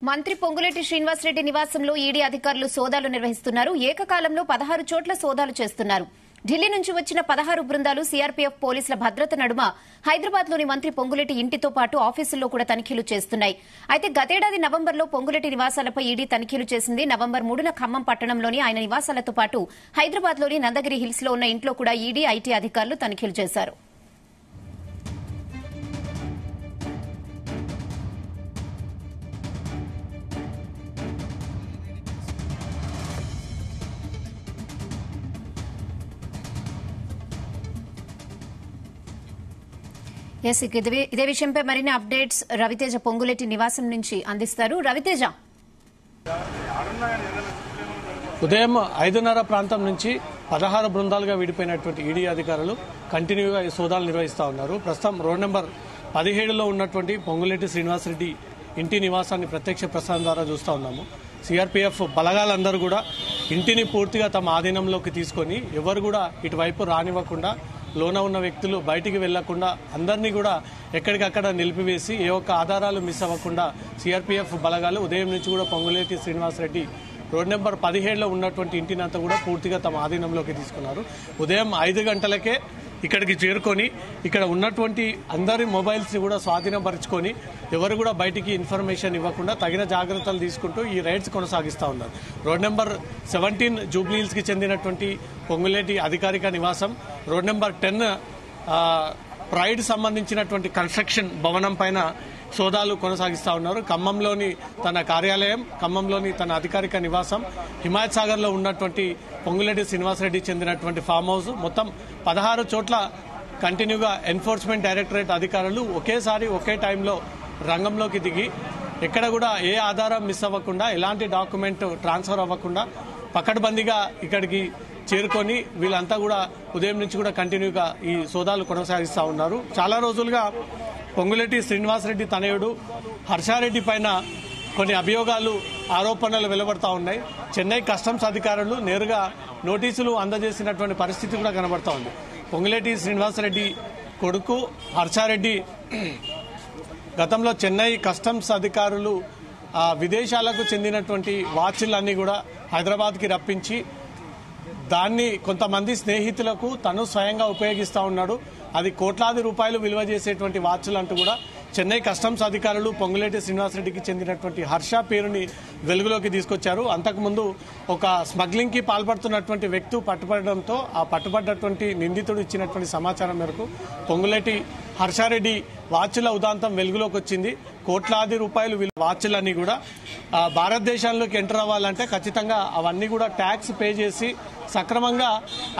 మంత్రి పొంగులేటి శ్రీనివాసరెడ్డి నివాసంలో ఈడీ అధికారులు సోదాలు నిర్వహిస్తున్నారు. ఏకకాలంలో 16 చోట్ల సోదాలు చేస్తున్నారు. ఢిల్లీ నుంచి వచ్చిన 16 బృందాలు సీఆర్పీఎఫ్ పోలీసుల భద్రత నడుమ హైదరాబాద్లోని మంత్రి పొంగులేటి ఇంటితో పాటు ఆఫీసుల్లో కూడా తనిఖీలు చేస్తున్నాయి. అయితే గతేడాది నవంబర్లో పొంగులేటి నివాసాలపై ఈడీ తనిఖీలు చేసింది. నవంబర్ 3న ఖమ్మం పట్టణంలోని ఆయన నివాసాలతో పాటు హైదరాబాద్లోని నందగిరి హిల్స్ లో ఉన్న ఇంట్లో కూడా ఈడీ ఐటీ అధికారులు తనిఖీలు చేశారు. ఇదే విషయంపై మరిన్ని అప్డేట్స్ రవితేజ పొంగులేటి నివాసం నుంచి అందిస్తారు. రవితేజ, ఉదయం 5:30 ప్రాంతం నుంచి 16 బృందాలుగా విడిపోయినటువంటి ఈడీ అధికారులు కంటిన్యూగా ఈ సోదాలు నిర్వహిస్తూ ఉన్నారు. ప్రస్తుతం రోడ్ నెంబర్ 17లో ఉన్నటువంటి పొంగులేటి శ్రీనివాసరెడ్డి ఇంటి నివాసాన్ని ప్రత్యక్ష ప్రసారం ద్వారా చూస్తూ ఉన్నాము. సిఆర్పీఎఫ్ బలగాలందరూ కూడా ఇంటిని పూర్తిగా తమ ఆధీనంలోకి తీసుకొని ఎవరు కూడా ఇటువైపు రానివ్వకుండా, లోన ఉన్న వ్యక్తులు బయటికి వెళ్లకుండా అందరినీ కూడా ఎక్కడికక్కడ నిలిపివేసి ఏ ఒక్క ఆధారాలు మిస్ అవ్వకుండా సిఆర్పీఎఫ్ బలగాలు ఉదయం నుంచి కూడా పొంగులేటి శ్రీనివాసరెడ్డి రోడ్ నెంబర్ 17లో ఉన్నటువంటి ఇంటినంతా కూడా పూర్తిగా తమ ఆధీనంలోకి తీసుకున్నారు. ఉదయం 5 గంటలకే ఇక్కడికి చేరుకొని ఇక్కడ ఉన్నటువంటి అందరి మొబైల్స్ ని కూడా స్వాధీనపరుచుకొని ఎవరు కూడా బయటికి ఇన్ఫర్మేషన్ ఇవ్వకుండా తగిన జాగ్రత్తలు తీసుకుంటూ ఈ రైడ్స్ కొనసాగిస్తూ ఉన్నారు. రోడ్ నెంబర్ 17 జూబ్లీహిల్స్ కి చెందినటువంటి పొంగులేటి అధికారిక నివాసం, రోడ్ నెంబర్ 10 ప్రైడ్ సంబంధించినటువంటి కన్స్ట్రక్షన్ భవనం పైన సోదాలు కొనసాగిస్తూ ఉన్నారు. ఖమ్మంలోని తన కార్యాలయం, ఖమ్మంలోని తన అధికారిక నివాసం, హిమాయత్ సాగర్ లో ఉన్నటువంటి పొంగులేటి శ్రీనివాసరెడ్డి చెందినటువంటి ఫామ్ హౌస్, మొత్తం 16 చోట్ల కంటిన్యూగా ఎన్ఫోర్స్మెంట్ డైరెక్టరేట్ అధికారులు ఒకేసారి ఒకే టైంలో రంగంలోకి దిగి ఎక్కడ కూడా ఏ ఆధారం మిస్ అవ్వకుండా, ఎలాంటి డాక్యుమెంట్ ట్రాన్స్ఫర్ అవ్వకుండా పకడ్బందీగా ఇక్కడికి చేరుకొని వీళ్ళంతా కూడా ఉదయం నుంచి కూడా కంటిన్యూగా ఈ సోదాలు కొనసాగిస్తూ ఉన్నారు. చాలా రోజులుగా పొంగులేటి శ్రీనివాసరెడ్డి తనయుడు హర్షారెడ్డి పైన కొన్ని అభియోగాలు, ఆరోపణలు వెలువడతా ఉన్నాయి. చెన్నై కస్టమ్స్ అధికారులు నేరుగా నోటీసులు అందజేసినటువంటి పరిస్థితి కూడా కనబడతా ఉంది. పొంగులేటి శ్రీనివాసరెడ్డి కొడుకు హర్షారెడ్డి గతంలో చెన్నై కస్టమ్స్ అధికారులు విదేశాలకు చెందినటువంటి వాచ్లన్నీ కూడా హైదరాబాద్కి రప్పించి దాన్ని కొంతమంది స్నేహితులకు తను స్వయంగా ఉపయోగిస్తూ ఉన్నాడు. అది కోట్లాది రూపాయలు విలువ చేసేటువంటి వాచ్లు అంటూ కూడా చెన్నై కస్టమ్స్ అధికారులు పొంగులేటి శ్రీనివాసరెడ్డికి చెందినటువంటి హర్ష పేరుని వెలుగులోకి తీసుకొచ్చారు. అంతకుముందు ఒక స్మగ్లింగ్ కి పాల్పడుతున్నటువంటి వ్యక్తి పట్టుబడడంతో ఆ పట్టుబడ్డటువంటి నిందితుడు ఇచ్చినటువంటి సమాచారం మేరకు పొంగులేటి హర్షారెడ్డి వాచ్ల ఉదాంతం వెలుగులోకి వచ్చింది. కోట్లాది రూపాయలు వాచ్లన్నీ కూడా భారతదేశంలోకి ఎంటర్ అవ్వాలంటే ఖచ్చితంగా అవన్నీ కూడా ట్యాక్స్ పే చేసి సక్రమంగా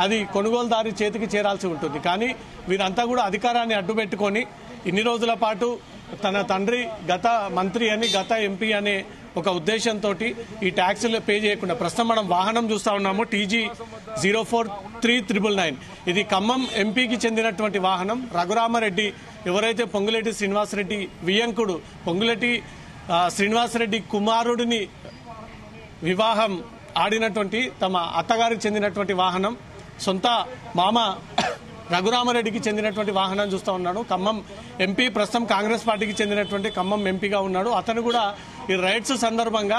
అది కొనుగోలుదారి చేతికి చేరాల్సి ఉంటుంది. కానీ వీరంతా కూడా అధికారాన్ని అడ్డుపెట్టుకొని ఇన్ని రోజుల పాటు తన తండ్రి గత మంత్రి అని, గత ఎంపీ అనే ఒక ఉద్దేశంతో ఈ ట్యాక్సులు పే చేయకుండా ప్రస్తుతం మనం వాహనం చూస్తా ఉన్నాము. TG 043999 ఇది ఖమ్మం ఎంపీకి చెందినటువంటి వాహనం. రఘురామరెడ్డి ఎవరైతే పొంగులేటి శ్రీనివాసరెడ్డి వియంకుడు, పొంగులేటి శ్రీనివాసరెడ్డి కుమారుడిని వివాహం ఆడినటువంటి తమ అత్తగారికి చెందినటువంటి వాహనం, సొంత మామ రఘురామరెడ్డికి చెందినటువంటి వాహనం చూస్తూ ఉన్నాడు. ఖమ్మం ఎంపీ, ప్రస్తుతం కాంగ్రెస్ పార్టీకి చెందినటువంటి ఖమ్మం ఎంపీగా ఉన్నాడు. అతను కూడా ఈ రైడ్స్ సందర్భంగా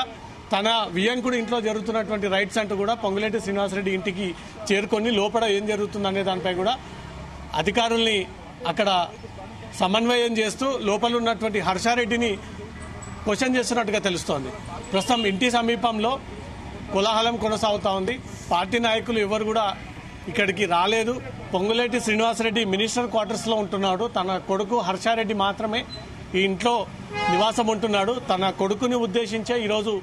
తన వియంకుడు ఇంట్లో జరుగుతున్నటువంటి రైడ్స్ అంటూ కూడా పొంగులేటి శ్రీనివాసరెడ్డి ఇంటికి చేరుకొని లోపల ఏం జరుగుతుందనే దానిపై కూడా అధికారుల్ని అక్కడ సమన్వయం చేస్తూ లోపల ఉన్నటువంటి హర్షారెడ్డిని క్వశ్చన్ చేస్తున్నట్టుగా తెలుస్తోంది. ప్రస్తుతం ఇంటి సమీపంలో కోలాహలం కొనసాగుతా ఉంది. పార్టీ నాయకులు ఎవరు కూడా ఇక్కడికి రాలేదు. పొంగులేటి శ్రీనివాసరెడ్డి మినిస్టర్ క్వార్టర్స్ లో ఉంటున్నాడు. తన కొడుకు హర్షారెడ్డి మాత్రమే ఈ ఇంట్లో నివాసం ఉంటున్నాడు. తన కొడుకుని ఉద్దేశించే ఈరోజు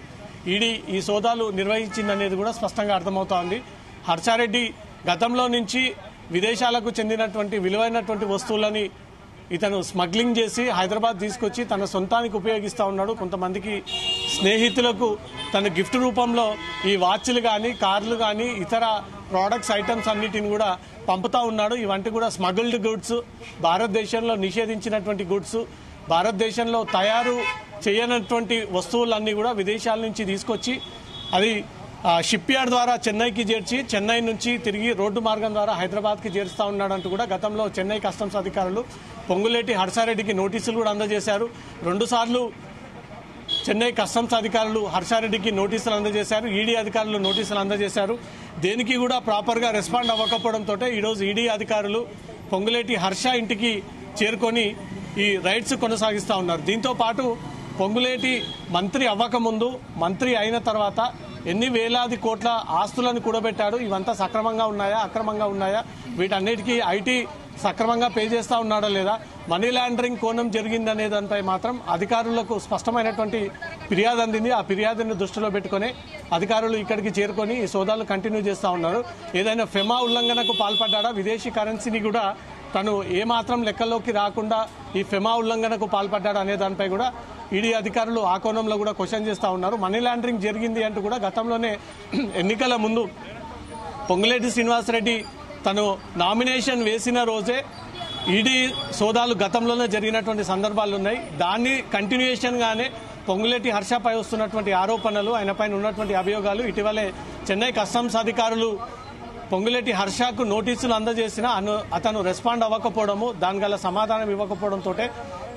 ఈడీ ఈ సోదాలు నిర్వహించిందనేది కూడా స్పష్టంగా అర్థమవుతా ఉంది. హర్షారెడ్డి గతంలో నుంచి విదేశాలకు చెందినటువంటి విలువైనటువంటి వస్తువులని ఇతను స్మగ్లింగ్ చేసి హైదరాబాద్ తీసుకొచ్చి తన సొంతానికి ఉపయోగిస్తూ ఉన్నాడు. కొంతమందికి స్నేహితులకు తన గిఫ్ట్ రూపంలో ఈ వాచ్లు కానీ, కార్లు కానీ, ఇతర ప్రోడక్ట్స్ ఐటమ్స్ అన్నిటిని కూడా పంపుతా ఉన్నాడు. ఇవంటి కూడా స్మగుల్డ్ గుడ్స్, భారతదేశంలో నిషేధించినటువంటి గుడ్స్, భారతదేశంలో తయారు చేయనటువంటి వస్తువులన్నీ కూడా విదేశాల నుంచి తీసుకొచ్చి అది షిప్ యార్డ్ ద్వారా చెన్నైకి చేర్చి చెన్నై నుంచి తిరిగి రోడ్డు మార్గం ద్వారా హైదరాబాద్కి చేరుస్తూ ఉన్నాడంటూ కూడా గతంలో చెన్నై కస్టమ్స్ అధికారులు పొంగులేటి హర్షారెడ్డికి నోటీసులు కూడా అందజేశారు. 2 సార్లు చెన్నై కస్టమ్స్ అధికారులు హర్షారెడ్డికి నోటీసులు అందజేశారు, ఈడీ అధికారులు నోటీసులు అందజేశారు. దేనికి కూడా ప్రాపర్ గా రెస్పాండ్ అవ్వకపోవడంతో ఈరోజు ఈడీ అధికారులు పొంగులేటి హర్ష ఇంటికి చేరుకొని ఈ రైడ్స్ కొనసాగిస్తా ఉన్నారు. దీంతో పాటు పొంగులేటి మంత్రి అవ్వకముందు, మంత్రి అయిన తర్వాత ఎన్ని వేలాది కోట్ల ఆస్తులను కూడబెట్టాడు, ఇవంతా సక్రమంగా ఉన్నాయా, అక్రమంగా ఉన్నాయా, వీటన్నిటికీ ఐటీ సక్రమంగా పే చేస్తా ఉన్నాడా లేదా, మనీ లాండరింగ్ కోణం జరిగిందనే దానిపై మాత్రం అధికారులకు స్పష్టమైనటువంటి ఫిర్యాదు అందింది. ఆ ఫిర్యాదుని దృష్టిలో పెట్టుకుని అధికారులు ఇక్కడికి చేరుకొని ఈ సోదాలు కంటిన్యూ చేస్తా ఉన్నారు. ఏదైనా ఫెమా ఉల్లంఘనకు పాల్పడ్డా, విదేశీ కరెన్సీని కూడా తను ఏమాత్రం లెక్కల్లోకి రాకుండా ఈ ఫెమా ఉల్లంఘనకు పాల్పడ్డాడు అనే దానిపై కూడా ఈడీ అధికారులు ఆ కోణంలో కూడా క్వశ్చన్ చేస్తా ఉన్నారు. మనీ లాండరింగ్ జరిగింది అంటూ కూడా గతంలోనే ఎన్నికల ముందు పొంగులేటి శ్రీనివాసరెడ్డి తను నామినేషన్ వేసిన రోజే ఈడీ సోదాలు గతంలోనే జరిగినటువంటి సందర్భాలు ఉన్నాయి. దాన్ని కంటిన్యూయేషన్ గానే పొంగులేటి హర్షపై వస్తున్నటువంటి ఆరోపణలు, ఆయనపైన ఉన్నటువంటి అభియోగాలు, ఇటీవలే చెన్నై కస్టమ్స్ అధికారులు పొంగులేటి హర్షకు నోటీసులు అందజేసినా అతను రెస్పాండ్ అవ్వకపోవడము, దాని గల సమాధానం ఇవ్వకపోవడంతో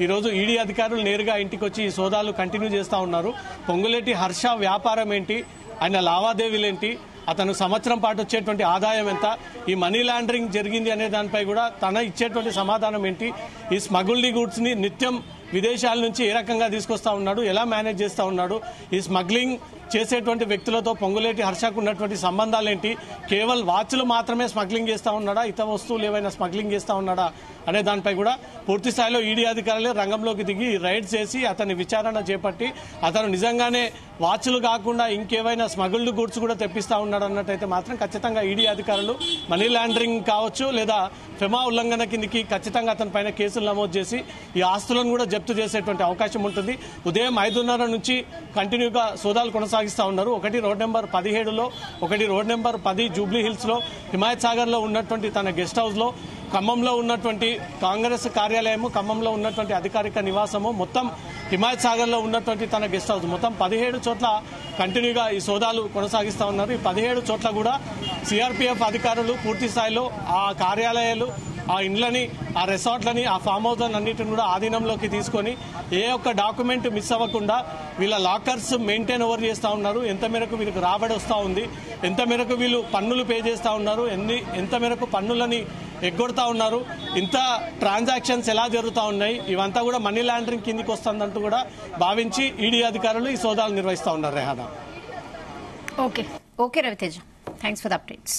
ఈరోజు ఈడీ అధికారులు నేరుగా ఇంటికి వచ్చి ఈ సోదాలు కంటిన్యూ చేస్తా ఉన్నారు. పొంగులేటి హర్ష వ్యాపారం ఏంటి, ఆయన లావాదేవీలేంటి, అతను సంవత్సరం పాటు వచ్చేటువంటి ఆదాయం ఎంత, ఈ మనీ లాండరింగ్ జరిగింది అనే దానిపై కూడా తన ఇచ్చేటువంటి సమాధానం ఏంటి, ఈ స్మగుల్డ్ గూడ్స్ ని నిత్యం విదేశాల నుంచి ఏ రకంగా తీసుకొస్తా ఉన్నాడు, ఎలా మేనేజ్ చేస్తా ఉన్నాడు, ఈ స్మగ్లింగ్ చేసేటువంటి వ్యక్తులతో పొంగులేటి హర్షకు ఉన్నటువంటి సంబంధాలేంటి, కేవలం వాచ్లు మాత్రమే స్మగ్లింగ్ చేస్తా ఉన్నాడా, ఇతర వస్తువులు ఏవైనా స్మగ్లింగ్ చేస్తా ఉన్నాడా అనే దానిపై కూడా పూర్తి స్థాయిలో ఈడీ అధికారులే రంగంలోకి దిగి రైడ్ చేసి అతని విచారణ చేపట్టి అతను నిజంగానే వాచ్లు కాకుండా ఇంకేవైనా స్మగుల్డ్ గూడ్స్ కూడా తెప్పిస్తా ఉన్నాడు అన్నట్టయితే మాత్రం ఖచ్చితంగా ఈడీ అధికారులు మనీ లాండరింగ్ కావచ్చు లేదా ఫెమా ఉల్లంఘన కిందికి ఖచ్చితంగా అతని పైన కేసులు నమోదు చేసి ఈ ఆస్తులను కూడా జప్తు చేసేటువంటి అవకాశం ఉంటుంది. ఉదయం 5:30 నుంచి కంటిన్యూగా సోదాలు కొనసాగిస్తా ఉన్నారు. ఒకటి రోడ్ నెంబర్ 17లో, ఒకటి రోడ్ నెంబర్ 10 జూబ్లీ హిల్స్ లో, హిమాయత్ సాగర్ లో ఉన్నటువంటి తన గెస్ట్ హౌస్ లో, ఖమ్మంలో ఉన్నటువంటి కాంగ్రెస్ కార్యాలయము, ఖమ్మంలో ఉన్నటువంటి అధికారిక నివాసము, మొత్తం హిమాయత్ సాగర్ లో ఉన్నటువంటి తన గెస్ట్ హౌస్, మొత్తం 17 చోట్ల కంటిన్యూగా ఈ సోదాలు కొనసాగిస్తా ఉన్నారు. ఈ 17 చోట్ల కూడా సిఆర్పీఎఫ్ అధికారులు పూర్తి స్థాయిలో ఆ కార్యాలయాలు, ఆ ఇండ్లని, ఆ రిసార్ట్లని, ఆ ఫామ్ హౌస్ అన్నిటిని కూడా ఆధీనంలోకి తీసుకొని ఏ ఒక్క డాక్యుమెంట్ మిస్ అవ్వకుండా వీళ్ళ లాకర్స్ మెయింటైన్ ఓవర్ చేస్తూ ఉన్నారు. ఎంత మేరకు వీళ్ళకి రాబడి వస్తూ ఉంది, ఎంత మేరకు వీళ్ళు పన్నులు పే చేస్తూ ఉన్నారు, ఎంత మేరకు పన్నులని ఎగ్గొడతా ఉన్నారు, ఇంత ట్రాన్సాక్షన్స్ ఎలా జరుగుతూ ఉన్నాయి, ఇవంతా కూడా మనీ లాండరింగ్ కిందికి వస్తుందంటూ కూడా భావించి ఈడీ అధికారులు ఈ సోదాలు నిర్వహిస్తూ ఉన్నారు. Rehana. Okay Raviteja, thanks for the updates.